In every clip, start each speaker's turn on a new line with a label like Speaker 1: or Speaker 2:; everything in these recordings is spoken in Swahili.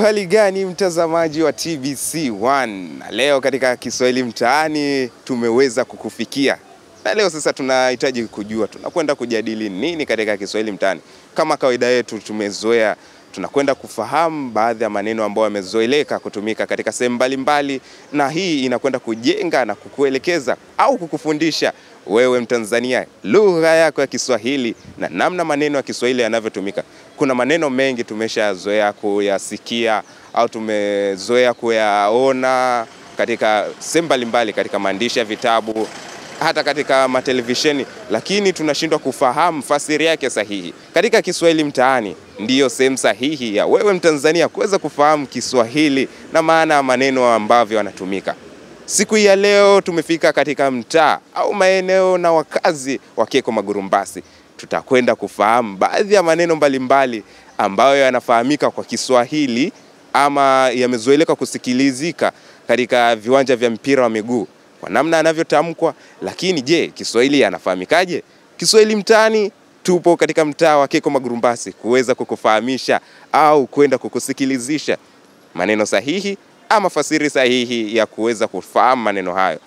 Speaker 1: Hali gani mtazamaji wa TBC1? Na leo katika Kiswahili Mtaani tumeweza kukufikia. Na leo sasa tunahitaji kujua tunakwenda kujadili nini katika Kiswahili Mtaani. Kama kawaida yetu tumezoea, tunakwenda kufahamu baadhi ya maneno ambayo yamezoeleka kutumika katika sehemu mbalimbali, na hii inakwenda kujenga na kukuelekeza au kukufundisha wewe Mtanzania lugha yako ya Kiswahili na namna maneno ya Kiswahili yanavyotumika. Kuna maneno mengi tumeshazoea kuyasikia au tumezoea kuyaona katika sehemu mbalimbali, katika maandishi ya vitabu, hata katika matelevisheni, lakini tunashindwa kufahamu fasiri yake sahihi. Katika Kiswahili Mtaani ndiyo sehemu sahihi ya wewe Mtanzania kuweza kufahamu Kiswahili na maana ya maneno ambavyo yanatumika. Siku ya leo tumefika katika mtaa au maeneo na wakazi wa Keko Magurumbasi. Tutakwenda kufahamu baadhi ya maneno mbalimbali ambayo yanafahamika kwa Kiswahili ama yamezoeleka kusikilizika katika viwanja vya mpira wa miguu kwa namna yanavyotamkwa. Lakini je, Kiswahili yanafahamikaje? Kiswahili Mtaani tupo katika mtaa wa Keko Magurumbasi kuweza kukufahamisha au kwenda kukusikilizisha maneno sahihi ama fasiri sahihi ya kuweza kufahamu maneno hayo.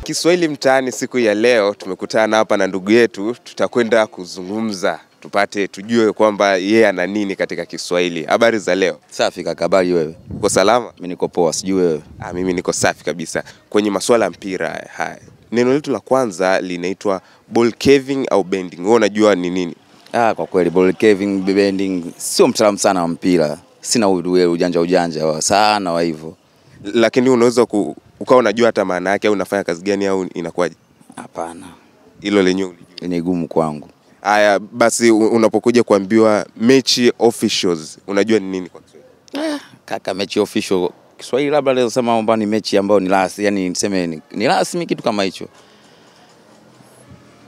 Speaker 1: Kiswahili Mtaani siku ya leo tumekutana hapa na ndugu yetu, tutakwenda kuzungumza tujue kwamba yeye ana nini katika Kiswahili. Habari za leo?
Speaker 2: Safi kaka, habari wewe?
Speaker 1: Uko salama?
Speaker 2: Mimi niko poa, sijui wewe?
Speaker 1: Mimi niko safi kabisa. Kwenye masuala ya mpira haya, neno letu la kwanza linaitwa ball caving au bending. Wewe unajua ni nini?
Speaker 2: Kwa kweli ball caving, bending, sio mtaalamu sana wa mpira. Sina ujanja sana wa hivyo.
Speaker 1: Lakini unaweza ukawa unajua hata maana yake au unafanya kazi gani au inakuwaje?
Speaker 2: Hapana.
Speaker 1: Hilo lenyewe
Speaker 2: ni gumu kwangu.
Speaker 1: Haya basi, unapokuja kuambiwa mechi officials, unajua ni nini kwa Kiswahili?
Speaker 2: Kaka, mechi official Kiswahili labda leo sema kwamba ni mechi ambayo ni rasmi, yani niseme ni rasmi, kitu kama hicho.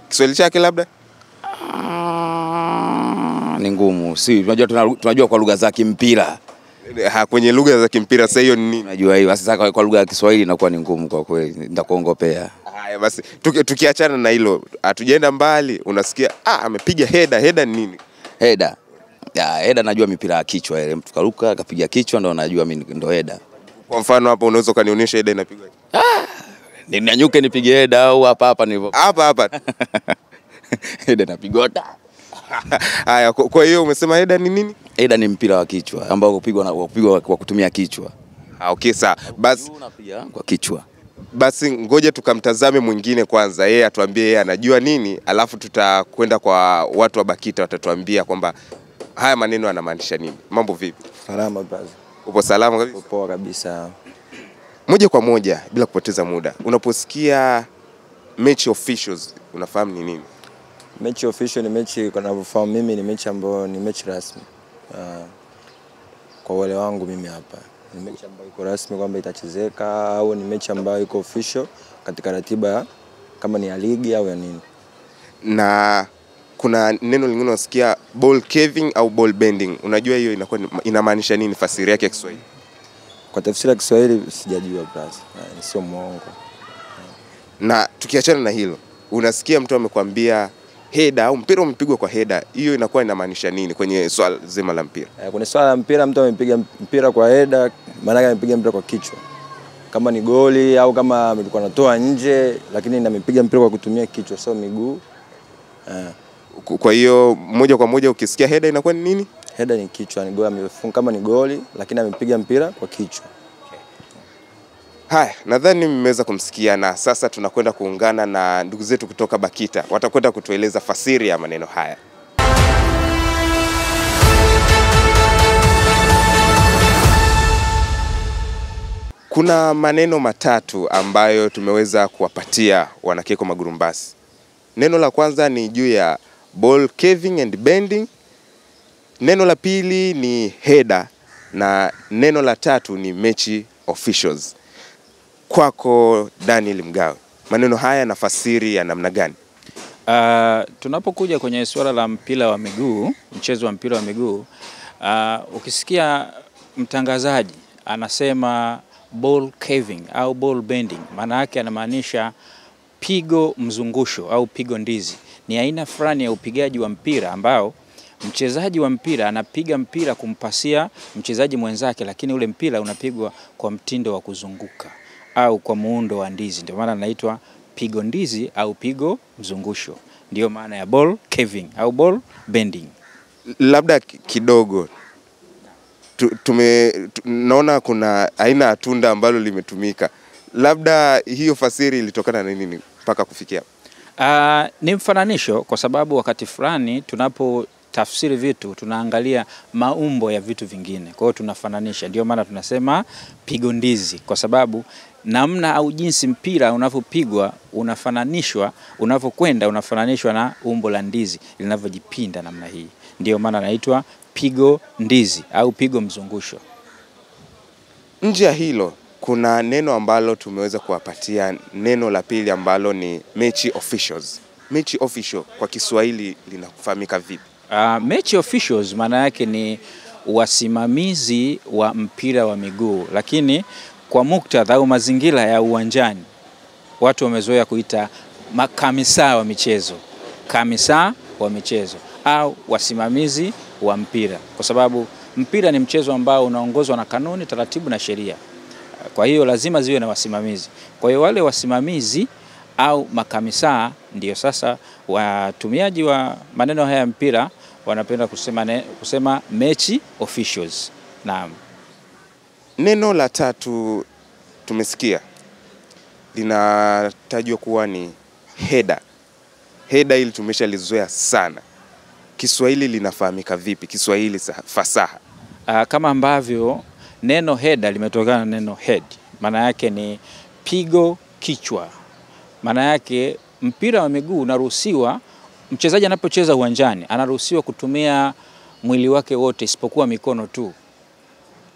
Speaker 1: Kiswahili chake labda
Speaker 2: ni ngumu. Si tunajua kwa lugha za kimpira.
Speaker 1: Kwenye lugha za kimpira sasa hiyo ni nini?
Speaker 2: Unajua hiyo. Sasa kwa lugha ya Kiswahili inakuwa ni ngumu kwa kweli. Nitakuongopea.
Speaker 1: Haya basi, tukiachana na hilo, hatujaenda mbali, unasikia amepiga header. Header ni nini?
Speaker 2: Header. Header najua mipira ya kichwa ile. Mtu karuka akapiga kichwa ndo najua mimi ndo header.
Speaker 1: Kwa mfano hapa unaweza kanionyesha header inapigwa?
Speaker 2: Ninyanyuke nipige header au hapa nilivyo?
Speaker 1: Hapa.
Speaker 2: Header napigota.
Speaker 1: Haya, kwa hiyo umesema header ni nini?
Speaker 2: Header ni mpira wa kichwa ambao kupigwa kwa kutumia kichwa.
Speaker 1: Okay, sawa. Basi
Speaker 2: unapiga kwa kichwa.
Speaker 1: Basi ngoja tukamtazame mwingine kwanza, yeye atuambie yeye anajua nini, alafu tutakwenda kwa watu wa Bakita, watatuambia kwamba haya maneno yanamaanisha nini. Mambo vipi?
Speaker 3: Salama brother.
Speaker 1: Upo salama kabisa?
Speaker 3: Poa kabisa.
Speaker 1: Moja kwa moja bila kupoteza muda, unaposikia match officials unafahamu ni nini?
Speaker 3: Match official ni mechi, kwa ninavyofahamu mimi, ni mechi ambayo ni mechi rasmi. Kwa wale wangu mimi hapa, ni mechi ambayo iko rasmi kwamba itachezeka, au ni mechi ambayo iko official katika ratiba kama ni ya ligi au ya nini.
Speaker 1: Na kuna neno lingine unasikia ball caving au ball bending. Unajua hiyo inamaanisha nini, fasiri yake ya Kiswahili?
Speaker 3: Kwa tafsiri ya Kiswahili sijajua brother. Sio muongo.
Speaker 1: Na tukiachana na hilo, unasikia mtu amekwambia header au mpira umepigwa kwa header, hiyo inakuwa inamaanisha nini kwenye swala zima la mpira?
Speaker 3: Kwenye swala la mpira, mtu amepiga mpira kwa header, maana yake amepiga mpira kwa kichwa. Kama ni goli au kama alikuwa anatoa nje, lakini amepiga mpira kwa kutumia kichwa, sio miguu.
Speaker 1: Kwa hiyo moja kwa moja ukisikia header inakuwa ni nini?
Speaker 3: Header ni kichwa, ni goli amefunga, kama ni goli lakini amepiga mpira kwa kichwa.
Speaker 1: Haya, nadhani mmeweza kumsikia, na sasa tunakwenda kuungana na ndugu zetu kutoka Bakita. Watakwenda kutueleza fasiri ya maneno haya. Kuna maneno matatu ambayo tumeweza kuwapatia wana Keko Magurumbasi. Neno la kwanza ni juu ya ball caving and bending. Neno la pili ni header, na neno la tatu ni mechi officials. Kwako Daniel Mgawe, maneno haya na fasiri ya namna gani?
Speaker 4: Tunapokuja kwenye swala la mpira wa miguu, mchezo wa mpira wa miguu, ukisikia mtangazaji anasema ball caving au ball bending, maana yake anamaanisha pigo mzungusho au pigo ndizi. ni aina fulani ya upigaji wa mpira ambao mchezaji wa mpira anapiga mpira kumpasia mchezaji mwenzake, lakini ule mpira unapigwa kwa mtindo wa kuzunguka au kwa muundo wa ndizi. Ndio maana anaitwa pigo ndizi au pigo mzungusho. Ndio maana ya ball caving au ball bending.
Speaker 1: Labda kidogo naona kuna aina ya tunda ambalo limetumika. Labda hiyo fasiri ilitokana na nini mpaka kufikia?
Speaker 4: Ni mfananisho, kwa sababu wakati fulani tunapo tafsiri vitu tunaangalia maumbo ya vitu vingine. Kwa hiyo tunafananisha. Ndio maana tunasema pigo ndizi, kwa sababu namna au jinsi mpira unavyopigwa unafananishwa, unavyokwenda unafananishwa na umbo la ndizi linavyojipinda namna hii. Ndio maana inaitwa pigo ndizi au pigo mzungusho.
Speaker 1: Nje ya hilo kuna neno ambalo tumeweza kuwapatia, neno la pili ambalo ni match officials. Match official kwa Kiswahili linafahamika vipi?
Speaker 4: Match officials maana yake ni wasimamizi wa mpira wa miguu, lakini kwa muktadha au mazingira ya uwanjani watu wamezoea kuita makamisa wa michezo, kamisa wa michezo au wasimamizi wa mpira, kwa sababu mpira ni mchezo ambao unaongozwa na kanuni, taratibu na sheria. Kwa hiyo lazima ziwe na wasimamizi. Kwa hiyo wale wasimamizi au makamisa ndio sasa watumiaji wa maneno haya mpira wanapenda kusema match officials. Naam. Neno
Speaker 1: la tatu tumesikia linatajwa kuwa ni header. Header ili tumeshalizoea sana. Kiswahili linafahamika vipi? Kiswahili fasaha.
Speaker 4: Kama ambavyo neno header limetokana na neno head. Maana yake ni pigo kichwa. Maana yake mpira wa miguu unaruhusiwa, mchezaji anapocheza uwanjani anaruhusiwa kutumia mwili wake wote isipokuwa mikono tu.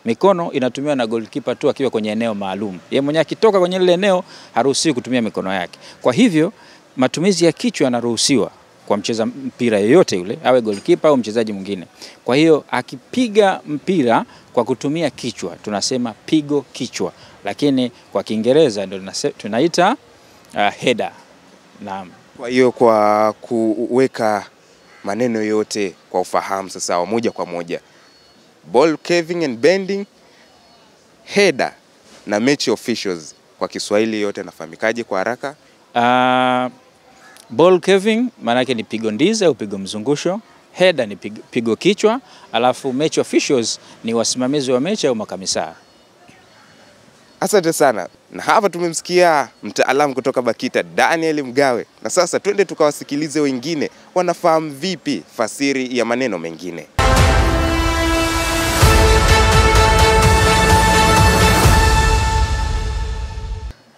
Speaker 4: Mikono inatumiwa na goalkeeper tu akiwa kwenye eneo maalum. Yeye mwenyewe akitoka kwenye ile eneo haruhusiwi kutumia mikono yake. Kwa hivyo matumizi ya kichwa yanaruhusiwa kwa mcheza mpira yeyote yule, awe goalkeeper au mchezaji mwingine. Kwa hiyo akipiga mpira kwa kutumia kichwa tunasema pigo kichwa, lakini kwa Kiingereza ndio tunaita header. Naam.
Speaker 1: Kwa hiyo kwa kuweka maneno yote kwa ufahamu sasa moja kwa moja, ball caving and bending, header na match officials kwa Kiswahili yote nafahamikaje kwa haraka?
Speaker 4: Ball caving maana yake ni pigo ndizi au pigo mzungusho, header ni pigo kichwa, alafu match officials ni wasimamizi wa mechi au makamisa.
Speaker 1: Asante sana. Na hapa tumemsikia mtaalamu kutoka BAKITA Daniel Mgawe. Na sasa twende tukawasikilize wengine wanafahamu vipi fasiri ya maneno mengine.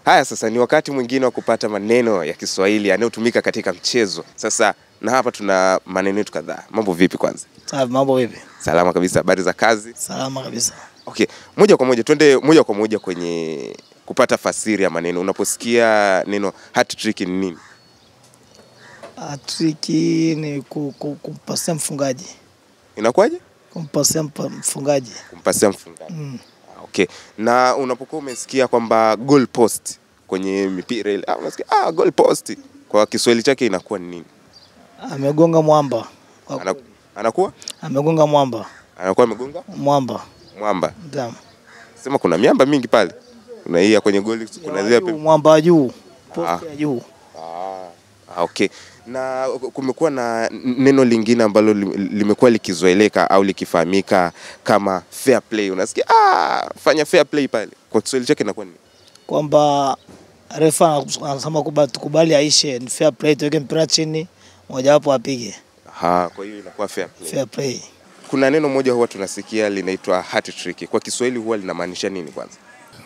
Speaker 1: Haya, sasa ni wakati mwingine wa kupata maneno ya Kiswahili yanayotumika katika mchezo. Sasa na hapa tuna maneno yetu kadhaa. Mambo vipi kwanza?
Speaker 5: Safi, mambo vipi?
Speaker 1: Salama kabisa. Habari za kazi?
Speaker 5: Salama kabisa.
Speaker 1: Okay, moja kwa moja twende moja kwa moja kwenye kupata fasiri ya maneno. Unaposikia neno hat-trick ni nini?
Speaker 5: Hat-trick ni kumpasia mfungaji.
Speaker 1: Inakuwaje?
Speaker 5: Kumpasia mfungaji.
Speaker 1: Kumpasia mfungaji. Okay. Na unapokuwa umesikia kwamba goal post kwenye mipira ile, unasikia goal post, kwa Kiswahili chake inakuwa ni nini?
Speaker 5: Amegonga mwamba.
Speaker 1: Anakuwa?
Speaker 5: Amegonga mwamba.
Speaker 1: Anakuwa amegonga?
Speaker 5: Mwamba.
Speaker 1: Mwamba.
Speaker 5: Naam.
Speaker 1: Sema kuna miamba mingi pale. Kuna hii kwenye goal, kuna zile
Speaker 5: mwamba juu. Post ya juu.
Speaker 1: Okay. Na kumekuwa na neno lingine ambalo limekuwa likizoeleka au likifahamika kama fair play. Unasikia fanya fair play pale. Kwa Kiswahili chake inakuwa nini?
Speaker 5: Kwamba refa anasema kubali aishe, ni fair play, tuweke mpira chini, mmoja wapo apige.
Speaker 1: Kwa hiyo inakuwa fair play.
Speaker 5: Fair play.
Speaker 1: Kuna neno moja huwa tunasikia linaitwa hat-trick. Kwa Kiswahili huwa linamaanisha nini kwanza?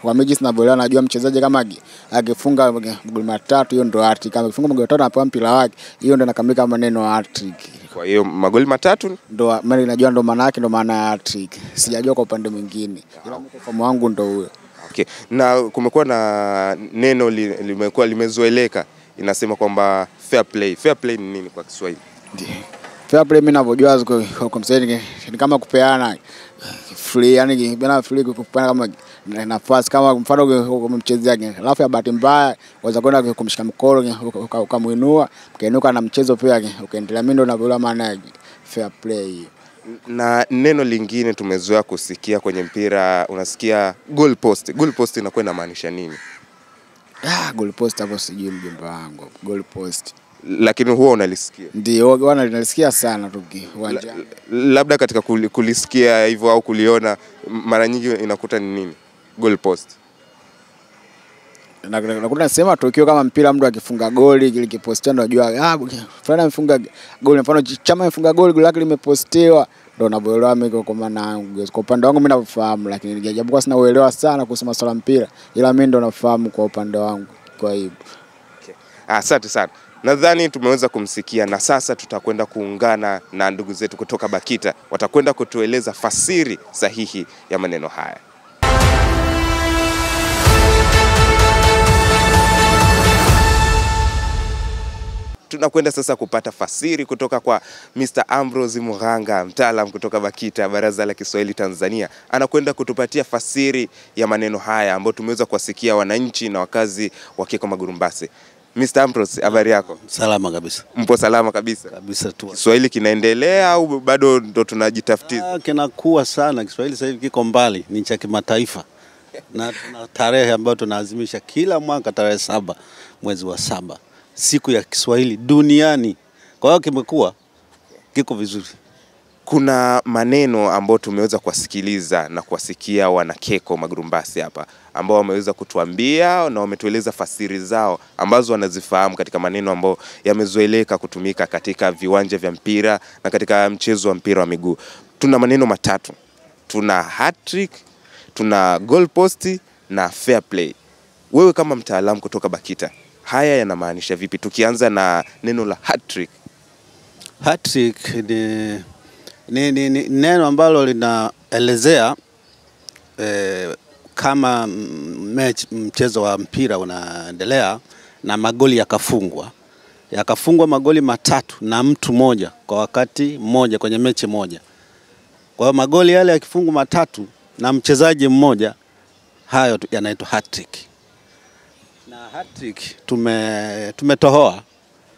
Speaker 6: Kwa mechi tunavyoelewa, najua mchezaji kama akifunga magoli matatu hiyo ndo hat-trick. Kama akifunga magoli matatu anapewa mpira wake, hiyo ndo inakamilika maneno hat-trick.
Speaker 1: Kwa hiyo magoli matatu
Speaker 6: ndo mimi najua ndo maana yake, ndo maana ya hat-trick. Sijajua kwa upande mwingine. Ila mfahamu wangu ndo huyo.
Speaker 1: Okay. Na kumekuwa na neno limekuwa limezoeleka inasema kwamba fair play. Fair play ni nini kwa Kiswahili?
Speaker 6: Fair play mimi ninavyojua kwa Kiswahili ni kama kupeana free, yani bila free kupana kama nafasi kama mfano umemchezea alafu ya bahati mbaya unaweza kwenda kumshika mkono ukamuinua, mkainuka na mchezo pia ukaendelea. Mimi ndo navyoelewa maana ya fair play.
Speaker 1: Na neno lingine tumezoea kusikia kwenye mpira, unasikia goal post. Goal post inakuwa inamaanisha nini?
Speaker 6: Goal post hapo sijui mjomba wangu. Goal post.
Speaker 1: Lakini huwa unalisikia?
Speaker 6: Ndio, huwa nalisikia sana tuki uwanjani.
Speaker 1: Labda katika kulisikia hivyo au kuliona mara nyingi inakuta ni nini? Goal post.
Speaker 6: Nakuta nasema tukio kama mpira mtu akifunga goli likipostiwa ndio unajua fulani amefunga goli, mfano Chama amefunga goli lake limepostiwa, ndio unavyoelewa mimi kwa maana kwa upande wangu mimi nafahamu, lakini japokuwa sina uelewa sana kuhusu masuala mpira, ila mimi ndio nafahamu kwa upande wangu. Kwa hivyo
Speaker 1: asante sana. Nadhani tumeweza kumsikia na sasa tutakwenda kuungana na ndugu zetu kutoka BAKITA, watakwenda kutueleza fasiri sahihi ya maneno haya. Tunakwenda sasa kupata fasiri kutoka kwa Mr. Ambrose Mughanga, mtaalamu kutoka BAKITA, Baraza la Kiswahili Tanzania. Anakwenda kutupatia fasiri ya maneno haya ambayo tumeweza kuwasikia wananchi na wakazi wa Keko Magurumbasi. Mr. Ambrose, habari yako?
Speaker 7: Salama kabisa.
Speaker 1: Mpo salama kabisa?
Speaker 7: Kabisa tu.
Speaker 1: Kiswahili kinaendelea au bado ndo tunajitafutiza?
Speaker 7: Kinakuwa sana. Kiswahili sasa hivi kiko mbali, ni cha kimataifa. Na tuna tarehe ambayo tunaazimisha kila mwaka tarehe 7 mwezi wa 7. Siku ya Kiswahili duniani. Kwa hiyo kimekuwa kiko vizuri.
Speaker 1: Kuna maneno ambayo tumeweza kuwasikiliza na kuwasikia wana Keko Magurumbasi hapa ambao wameweza kutuambia na wametueleza fasiri zao ambazo wanazifahamu katika maneno ambayo yamezoeleka kutumika katika viwanja vya mpira na katika mchezo wa mpira wa miguu. Tuna maneno matatu. Tuna hat-trick, tuna goal post na fair play. Wewe kama mtaalamu kutoka BAKITA, haya yanamaanisha vipi? Tukianza na neno la hat-trick.
Speaker 7: Hat-trick ni neno ambalo linaelezea kama mchezo wa mpira unaendelea na magoli yakafungwa magoli matatu na mtu mmoja kwa wakati mmoja kwenye mechi moja. Kwa hiyo magoli yale yakifungwa matatu na mchezaji mmoja, hayo yanaitwa hat-trick. Na hat-trick tumetohoa,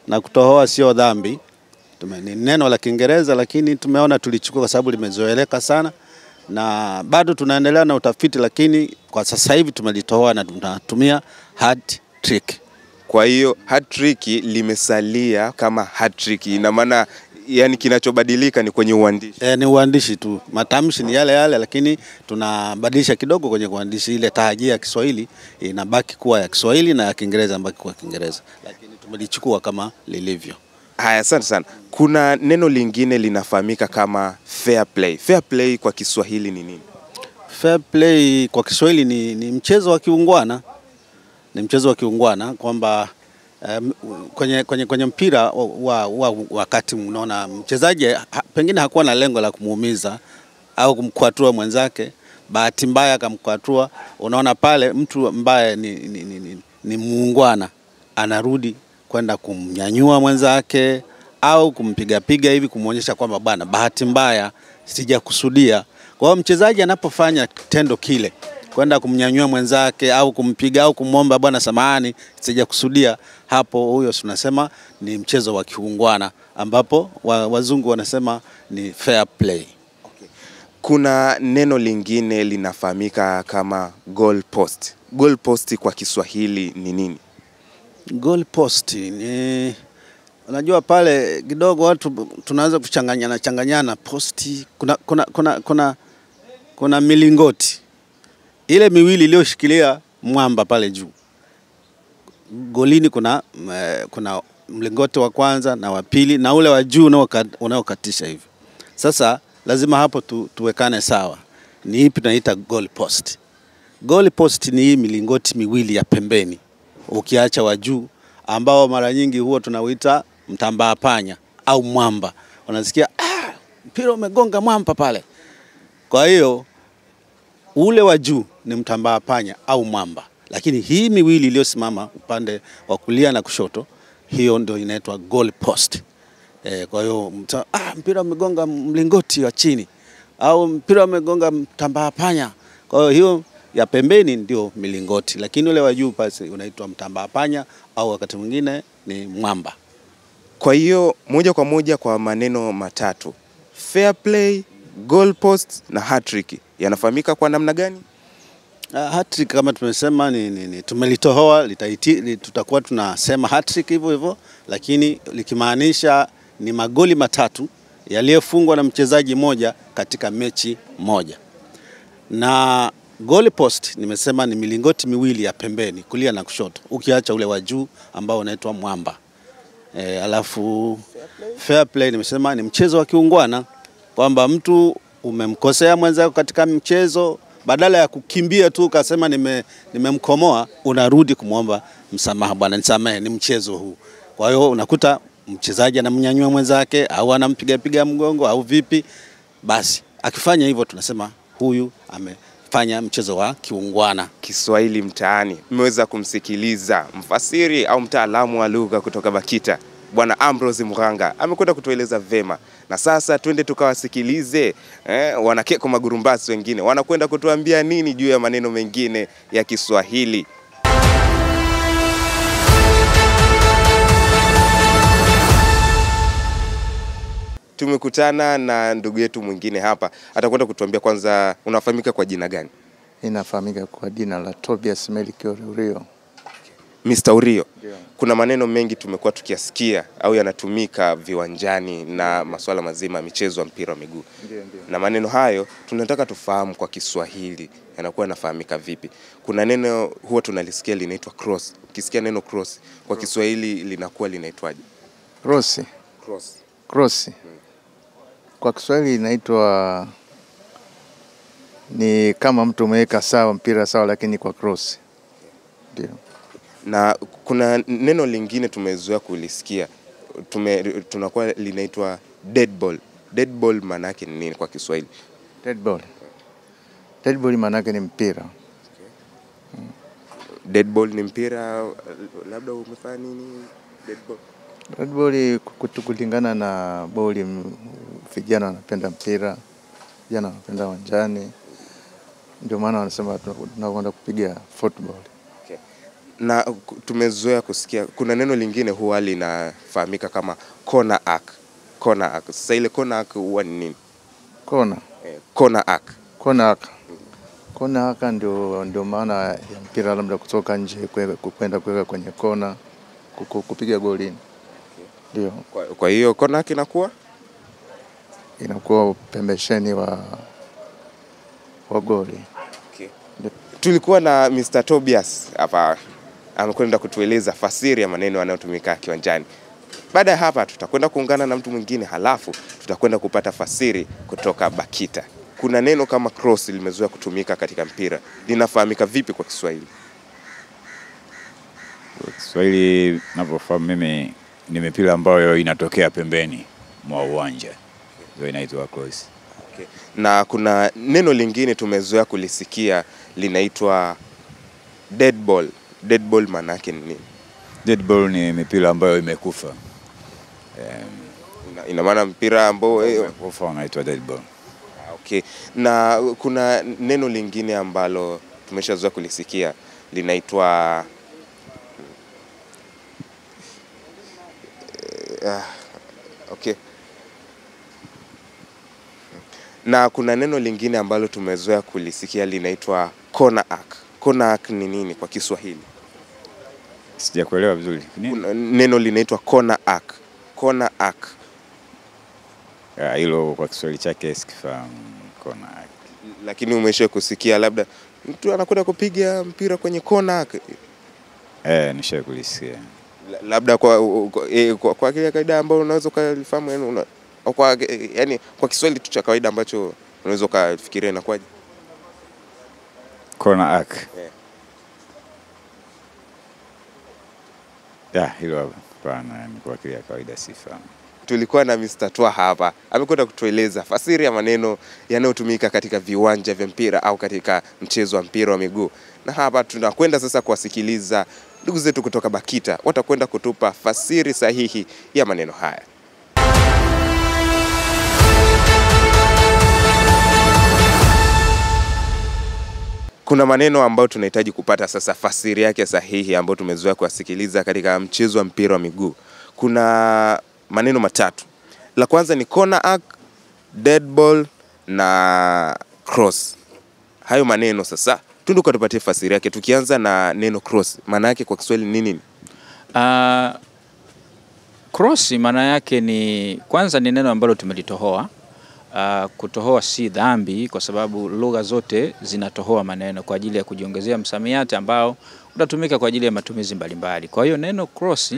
Speaker 7: na kutohoa sio dhambi. Ni neno la Kiingereza lakini tumeona tulichukua kwa sababu limezoeleka sana, na bado tunaendelea na utafiti, lakini kwa sasa hivi tumelitoa na tunatumia hat-trick.
Speaker 1: Kwa hiyo hat-trick limesalia kama hat-trick. Ina maana yani kinachobadilika ni kwenye uandishi.
Speaker 7: Ni uandishi tu. Matamshi ni yale yale, lakini tunabadilisha kidogo kwenye uandishi. Ile tahajia ya Kiswahili inabaki kuwa ya Kiswahili na ya Kiingereza inabaki kuwa Kiingereza, lakini tumelichukua kama lilivyo.
Speaker 1: Haya, asante sana. Kuna neno lingine linafahamika kama fair play. Fair play kwa Kiswahili ni nini?
Speaker 7: Fair play kwa Kiswahili ni mchezo wa kiungwana. Ni mchezo wa kiungwana kwamba kwenye mpira wakati unaona mchezaji pengine hakuwa na lengo la kumuumiza au kumkwatua mwenzake, bahati mbaya akamkwatua, unaona pale mtu ambaye ni muungwana anarudi kwenda kumnyanyua mwenzake au kumpiga hivi kumuonyesha kwamba bwana, bahati mbaya, sijakusudia. Kwa hiyo mchezaji anapofanya tendo kile, kwenda kumnyanyua mwenzake au kumpiga au kumwomba bwana samahani, sijakusudia, hapo huyo tunasema ni mchezo wa kiungwana, ambapo wazungu wanasema ni fair play.
Speaker 1: Okay. Kuna neno lingine linafahamika kama goal post. Goal post kwa Kiswahili ni nini?
Speaker 7: Goal post ni, unajua pale kidogo watu tunaanza kuchanganyana posti. Kuna milingoti ile miwili iliyoshikilia mwamba pale juu. Golini kuna mlingoti wa kwanza na wa pili na ule wa juu unaokatisha hivi. Sasa lazima hapo tuwekane sawa. Ni ipi tunaita goal post? Goal post ni hii milingoti miwili ya pembeni, ukiacha wa juu ambao mara nyingi huwa tunauita mtambaa panya au mwamba. Unasikia mpira umegonga mwamba pale. Kwa hiyo ule wa juu ni mtambaa panya au mwamba, lakini hii miwili iliyosimama upande wa kulia na kushoto, hiyo ndio inaitwa goal post. Kwa hiyo mpira umegonga mlingoti wa chini, au mpira umegonga mtambaa panya. Kwa hiyo ya pembeni ndio milingoti, lakini ule wa juu pasi unaitwa mtambaa panya au wakati mwingine ni mwamba.
Speaker 1: Kwa hiyo moja kwa moja kwa maneno matatu, fair play, goal post na hat-trick yanafahamika kwa namna gani?
Speaker 7: Hat-trick kama tumesema ni tumelitohoa, tutakuwa tunasema hat-trick hivyo hivyo, lakini likimaanisha ni magoli matatu yaliyofungwa na mchezaji moja katika mechi moja. Na goal post nimesema ni milingoti miwili ya pembeni, kulia na kushoto, ukiacha ule wa juu ambao unaitwa mwamba. Alafu fair play nimesema ni mchezo wa kiungwana, kwamba mtu umemkosea mwenzako katika mchezo, badala ya kukimbia tu ukasema nimemkomoa, unarudi kumwomba msamaha, bwana nisamehe, ni mchezo huu. Kwa hiyo unakuta mchezaji anamnyanyua mwenzake au anampiga mgongo au vipi, basi akifanya hivyo tunasema huyu amefanya mchezo wa kiungwana.
Speaker 1: Kiswahili mtaani. Mmeweza kumsikiliza mfasiri au mtaalamu wa lugha kutoka BAKITA, Bwana Ambrose Muranga. Amekwenda kutueleza vema. Na sasa twende tukawasikilize wanakeko magurumbasi wengine wanakwenda kutuambia nini juu ya maneno mengine ya Kiswahili. Tumekutana na ndugu yetu mwingine hapa. Atakwenda kutuambia kwanza, unafahamika kwa jina gani?
Speaker 8: Inafahamika kwa jina la Tobias Melchior Urio.
Speaker 1: Mr. Urio. Yeah. Kuna maneno mengi tumekuwa tukiasikia au yanatumika viwanjani na masuala mazima michezo ya mpira wa miguu.
Speaker 8: Ndio.
Speaker 1: Na maneno hayo tunataka tufahamu kwa Kiswahili yanakuwa yanafahamika vipi. Kuna neno huwa tunalisikia linaitwa cross. Ukisikia neno cross kwa Kiswahili linakuwa linaitwaje?
Speaker 8: Cross. Cross. Kwa Kiswahili inaitwa ni kama mtu umeweka sawa mpira sawa, lakini kwa cross. Ndio.
Speaker 1: Na kuna neno lingine tumezoea kulisikia, tunakuwa linaitwa dead ball. Dead ball maana yake ni nini kwa Kiswahili?
Speaker 8: Dead ball. Dead ball maana yake ni mpira.
Speaker 1: Okay. Dead ball ni mpira, labda umefanya nini dead ball?
Speaker 8: Dead ball kulingana na boli, vijana wanapenda mpira, vijana wanapenda uwanjani. Ndio maana wanasema tunakwenda kupiga football.
Speaker 1: Okay. Na tumezoea kusikia kuna neno lingine huwa linafahamika kama corner arc. Corner arc. Sasa ile corner arc huwa ni nini?
Speaker 8: Corner.
Speaker 1: Corner arc.
Speaker 8: Corner arc. Corner arc ndio maana ya mpira labda kutoka nje kwenda kuweka kwenye kona kupiga golini. Ndio.
Speaker 1: Kwa hiyo corner arc
Speaker 8: inakuwa pembesheni wa goli.
Speaker 1: Okay. Tulikuwa na Mr. Tobias hapa, amekwenda kutueleza fasiri ya maneno yanayotumika kiwanjani. Baada ya hapa tutakwenda kuungana na mtu mwingine, halafu tutakwenda kupata fasiri kutoka BAKITA. Kuna neno kama cross limezoea kutumika katika mpira. Linafahamika vipi kwa Kiswahili?
Speaker 9: Kwa Kiswahili ninavyofahamu mimi ni mipira ambayo inatokea pembeni mwa uwanja. Ndio inaitwa cross.
Speaker 1: Okay. Na kuna neno lingine tumezoea kulisikia linaitwa dead ball. Dead ball maana yake ni nini?
Speaker 9: Dead ball ni mipira ambayo imekufa.
Speaker 1: Ina maana mpira ambao
Speaker 9: imekufa unaitwa dead ball.
Speaker 1: Okay. Na kuna neno lingine ambalo tumeshazoea kulisikia linaitwa okay. Na kuna neno lingine ambalo tumezoea kulisikia linaitwa corner arc. Corner arc ni nini kwa Kiswahili?
Speaker 9: Sijakuelewa vizuri.
Speaker 1: Neno linaitwa corner arc. Corner arc.
Speaker 9: Hilo kwa Kiswahili chake sikifahamu corner arc.
Speaker 1: Lakini umesha kusikia labda mtu anakwenda kupiga mpira kwenye corner arc?
Speaker 9: Nisha kulisikia.
Speaker 1: Labda kwa kile kaida ambayo unaweza kulifahamu, yani kwa Kiswahili tu cha kawaida ambacho unaweza kufikiria inakuwaje?
Speaker 9: Corner arc. Hilo hapana, ni kwa kile kawaida sifahamu.
Speaker 1: Tulikuwa na Mr. Twa hapa, amekwenda kutueleza fasiri ya maneno yanayotumika katika viwanja vya mpira au katika mchezo wa mpira wa miguu. Na hapa tunakwenda sasa kuwasikiliza ndugu zetu kutoka BAKITA, watakwenda kutupa fasiri sahihi ya maneno haya. kuna maneno ambayo tunahitaji kupata sasa fasiri yake sahihi ambayo tumezoea kusikiliza katika mchezo wa mpira wa miguu. Kuna maneno matatu. La kwanza ni corner arc, dead ball na cross. Hayo maneno sasa tunduka tupatie fasiri yake, tukianza na neno cross. Maana yake kwa Kiswahili ni nini?
Speaker 4: Cross maana yake ni, kwanza ni neno ambalo tumelitohoa. Kutohoa si dhambi kwa sababu lugha zote zinatohoa maneno kwa ajili ya kujiongezea msamiati ambao utatumika kwa ajili ya matumizi mbalimbali. Kwa hiyo neno cross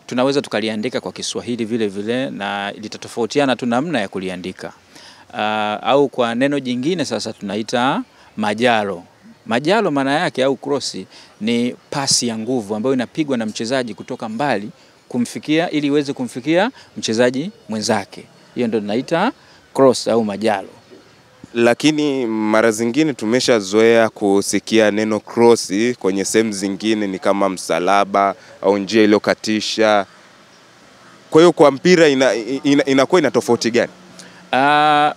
Speaker 4: tunaweza tukaliandika kwa Kiswahili vile vile na litatofautiana tu namna ya kuliandika. Au kwa neno jingine sasa tunaita majalo. Majalo maana yake au cross ni pasi ya nguvu ambayo inapigwa na mchezaji kutoka mbali kumfikia ili iweze kumfikia mchezaji mwenzake. Hiyo ndio tunaita cross au majalo.
Speaker 1: Lakini mara zingine tumeshazoea kusikia neno cross kwenye sehemu zingine ni kama msalaba au njia iliyokatisha. Kwa hiyo kwa mpira inakuwa ina tofauti gani?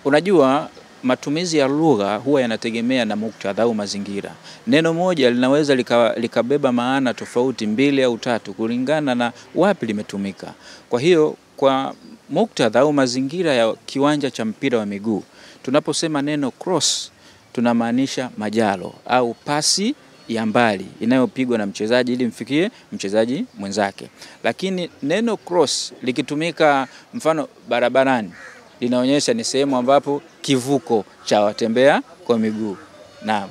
Speaker 4: Unajua matumizi ya lugha huwa yanategemea na muktadha au mazingira. Neno moja linaweza likabeba maana tofauti 2 au 3 kulingana na wapi limetumika. Kwa hiyo kwa muktadha au mazingira ya kiwanja cha mpira wa miguu, tunaposema neno cross tunamaanisha majalo au pasi ya mbali inayopigwa na mchezaji ili mfikie mchezaji mwenzake. Lakini neno cross likitumika mfano barabarani linaonyesha ni sehemu ambapo kivuko cha watembea kwa miguu. Naam.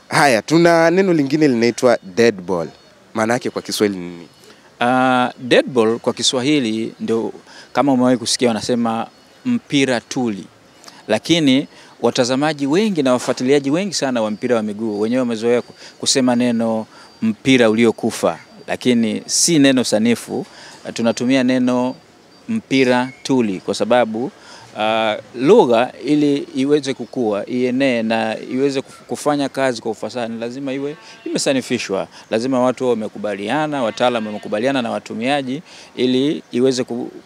Speaker 1: Haya, tuna neno lingine linaitwa dead ball. Maana yake kwa Kiswahili ni nini?
Speaker 4: Dead ball kwa Kiswahili ndio kama umewahi kusikia wanasema mpira tuli. Lakini watazamaji wengi na wafuatiliaji wengi sana wa mpira wa miguu wenyewe wamezoea kusema neno mpira uliokufa, lakini si neno sanifu. Tunatumia neno mpira tuli kwa sababu lugha ili iweze kukua, ienee na iweze kufanya kazi kwa ufasaha ni lazima iwe imesanifishwa. Lazima watu wamekubaliana, wataalamu wamekubaliana na watumiaji ili iweze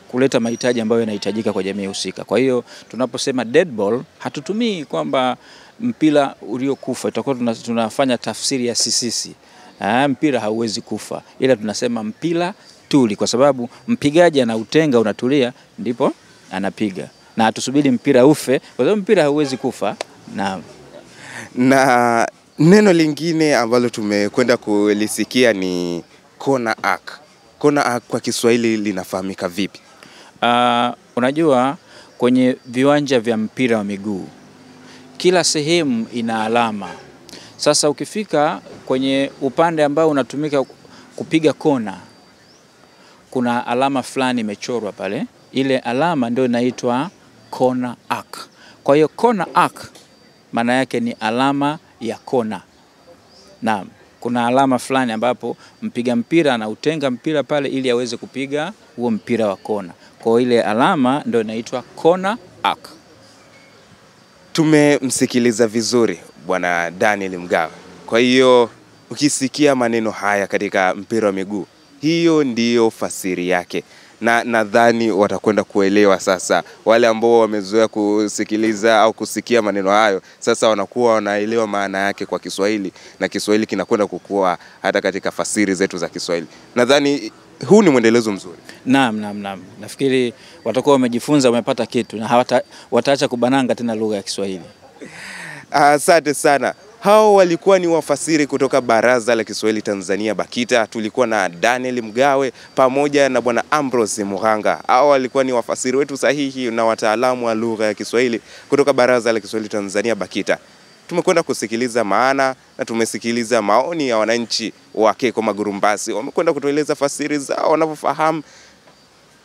Speaker 4: kuleta mahitaji ambayo yanahitajika kwa jamii husika. Kwa hiyo tunaposema dead ball hatutumii kwamba mpira uliokufa, tutakuwa tunafanya tafsiri ya sisisi. Mpira hauwezi kufa, ila tunasema mpira tuli kwa sababu mpigaji anautenga unatulia ndipo anapiga. Na tusubiri mpira ufe kwa sababu mpira hauwezi kufa.
Speaker 1: Na neno lingine ambalo tumekwenda kulisikia ni corner arc. Corner arc kwa Kiswahili linafahamika vipi?
Speaker 4: Unajua kwenye viwanja vya mpira wa miguu kila sehemu ina alama. Sasa ukifika kwenye upande ambao unatumika kupiga kona, kuna alama fulani imechorwa pale. Ile alama ndio inaitwa corner arc. Kwa hiyo corner arc maana yake ni alama ya kona. Naam, kuna alama fulani ambapo mpiga mpira anautenga mpira pale ili aweze kupiga huo mpira wa kona. Kwa ile alama ndio inaitwa corner arc.
Speaker 1: Tumemsikiliza vizuri Bwana Daniel Mgawe. Kwa hiyo ukisikia maneno haya katika mpira wa miguu, hiyo ndiyo fasiri yake. Na nadhani watakwenda kuelewa sasa. Wale ambao wamezoea kusikiliza au kusikia maneno hayo, sasa wanakuwa wanaelewa maana yake kwa Kiswahili na Kiswahili kinakwenda kukua hata katika fasiri zetu za Kiswahili. Nadhani huu ni mwendelezo mzuri.
Speaker 4: Naam. Nafikiri watakuwa wamejifunza, wamepata kitu na wataacha kubananga tena lugha ya Kiswahili.
Speaker 1: Asante sana. Hao walikuwa ni wafasiri kutoka Baraza la Kiswahili Tanzania BAKITA. Tulikuwa na Daniel Mgawe pamoja na Bwana Ambrose Muhanga. Hao walikuwa ni wafasiri wetu sahihi na wataalamu wa lugha ya Kiswahili kutoka Baraza la Kiswahili Tanzania BAKITA. Tumekwenda kusikiliza maana na tumesikiliza maoni ya wananchi wa Keko Magurumbasi. Wamekwenda kutueleza fasiri zao wanavyofahamu.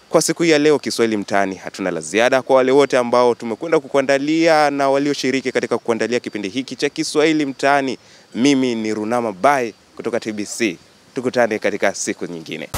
Speaker 1: Kwa siku ya leo Kiswahili Mtaani hatuna la ziada. Kwa wale wote ambao tumekwenda kukuandalia na walioshiriki katika kuandalia kipindi hiki cha Kiswahili Mtaani, mimi ni Runama Bai kutoka TBC. Tukutane katika siku nyingine.